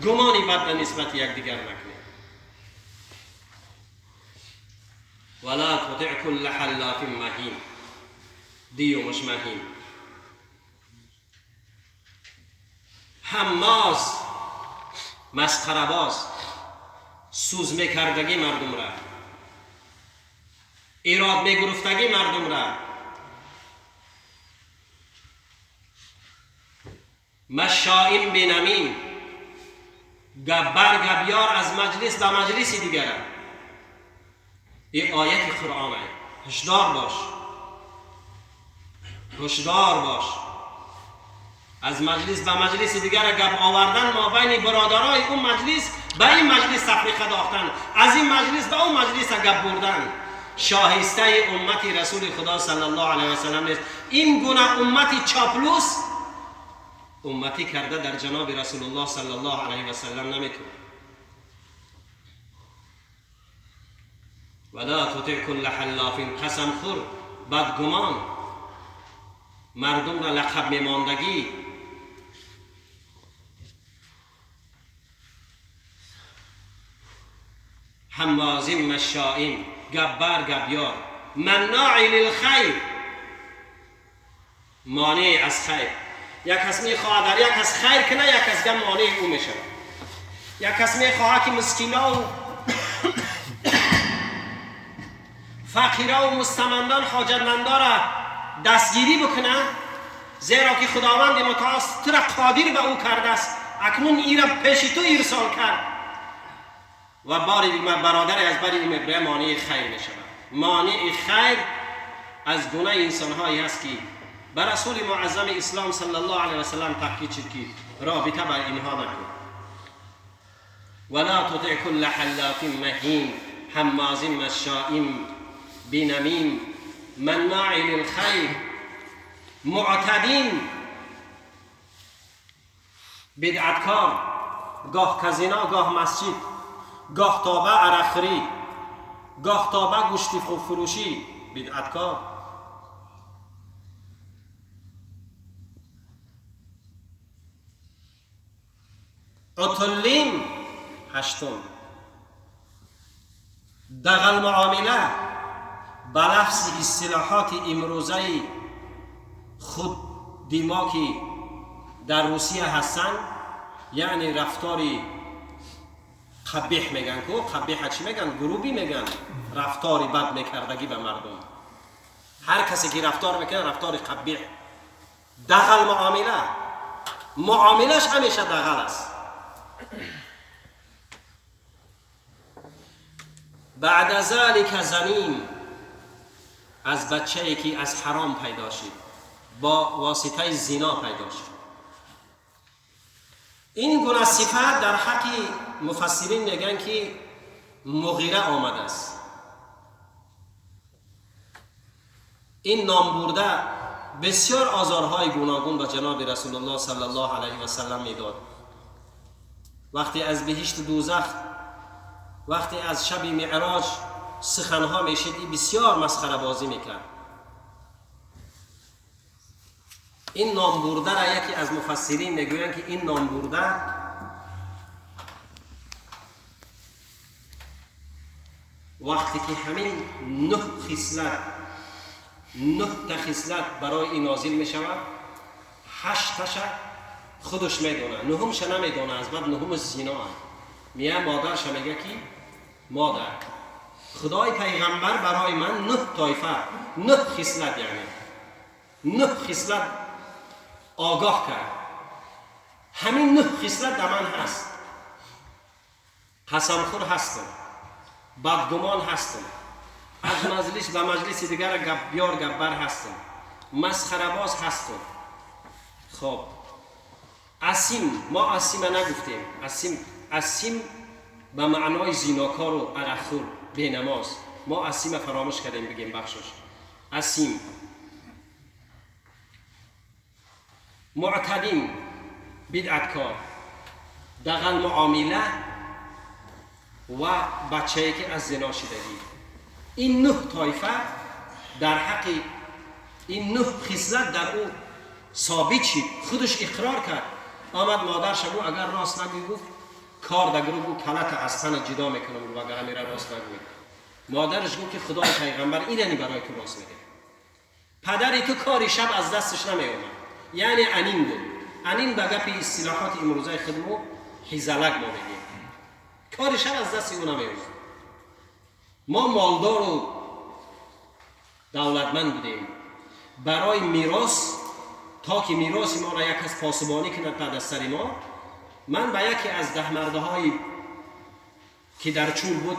گمانی بد به نسبت یکدیگر نکنید. ولا تطع كل حلاف مهین، دیومش مهین، هماز، مسخره باز، سوز میکردگی مردم را، ایراد میگرفتگی مردم را، مشائم بینمیم، گبر گبیار از مجلس به مجلسی دیگر. این آیت قرآن است. هشدار باش، هشدار باش. از مجلس به مجلس دیگر گپ آوردن ما بین برادرای اون مجلس به این مجلس تفریقه داختن، از این مجلس به اون مجلس گپ بردن، شایسته امت رسول خدا صلی الله علیه و سلم نیست. این گونه امتی چاپلوس امتی کرده در جناب رسول الله صلی الله علیه و سلم نمیتونه. ولا تطع كل حلاف، قسم خور، بدگمان، مردم را لقب میماندگی، همازم مشائم، گبر گبیار، مناع للخیر، مانع از خیر. یک کس میخواد در یک کس خیر کنه، یک کس گم مانع او میشه. یک کس میخواد که مسکینا و فقیرا و مستمندان حاجتمندا را دستگیری بکنه، زیرا که خداوند متعال تو را قادر به او کرده است، اکنون این را پیش تو ارسال کرد و باری دیگر برادر از بری میبره، مانع خیر میشه. مانع خیر از گناه انسان هایی هست که بر رسول معظم اسلام صلی الله علیه و سلم تحقیق شد که رابطه بر اینها نکن. ولا تطع كل حلاف مهین، هماز مشائم بنمیم، مناع للخیر، معتدین، بدعتکار، گاه کزینا گاه مسجد، گاه تابه عرقخوری، گاه تابه گوشت فروشی، بدعتکار. عطلین، هشتم، دغل معامله به لفظ اصطلاحات امروزه خود دیما که در روسیه هستن، یعنی رفتاری قبیح میگن. که قبیح چی میگن؟ گروبی میگن رفتاری بد میکردگی به مردم. هر کسی که رفتار میکنه رفتاری قبیح. دغل معامله، معاملش همیشه دغل است. بعد ذلك زنین، از بچه‌ای که از حرام پیدا شد، با واسطه زنا پیدا شد. این گونه صفت در حق مفسرین میگن که مغیره آمده است. این نام برده بسیار آزارهای گوناگون به جناب رسول الله صلی الله علیه و سلم میداد. وقتی از بهشت و دوزخ، وقتی از شب معراج سخنها میشد، این بسیار مسخره بازی میکرد. این نام برده را یکی از مفسرین میگویند که این نام برده وقتی که همین 9 خصلت برای این نازل میشود، 8 تاش خودش میدونه، 9مش نمیدونه. از بعد 9 زنا است. میگه مادرش میگه که مادر، خدای پیغمبر برای من 9 طایفه، 9 خصلت، یعنی 9 خصلت آگاه کرد. همین 9 خصلت در من هست. قسمخور هستم، بدگمان هستم، از مجلس به مجلس دیگر گبیار گبر هستم، مسخره باز هستم. خب اسیم، ما اسیم نگفتیم. اسیم به معنای زیناکار و عرقخور، بینماز. ما اسیم فراموش کردیم بگیم بخشش. اسیم، معتدین، بدعتکار، دغل معامله و بچه‌ای که از زنا شدگی. این 9 طایفه در حق این 9 خصلت در او ثابت شد. خودش اقرار کرد آمد مادرش گفت اگر راست نگویی گفت کار دگرو گفت کلت از تن جدا میکنم و اگر میره راست نگویی. مادرش گفت که خدای پیغمبر اینی برای تو راست میگه. پدری تو کاری شب از دستش نمیومد. یعنی انین بود. انین به گپ اصطلاحات امروزه خودمو هیزلک ما میگیم. کاری شب از دست او نمیومد. ما مالدار و دولتمند بودیم. برای میراث تا که میراث ما را یک از پاسبانی کند بعد از سر ما، من به یکی از 10 مرده هایی که در چول بود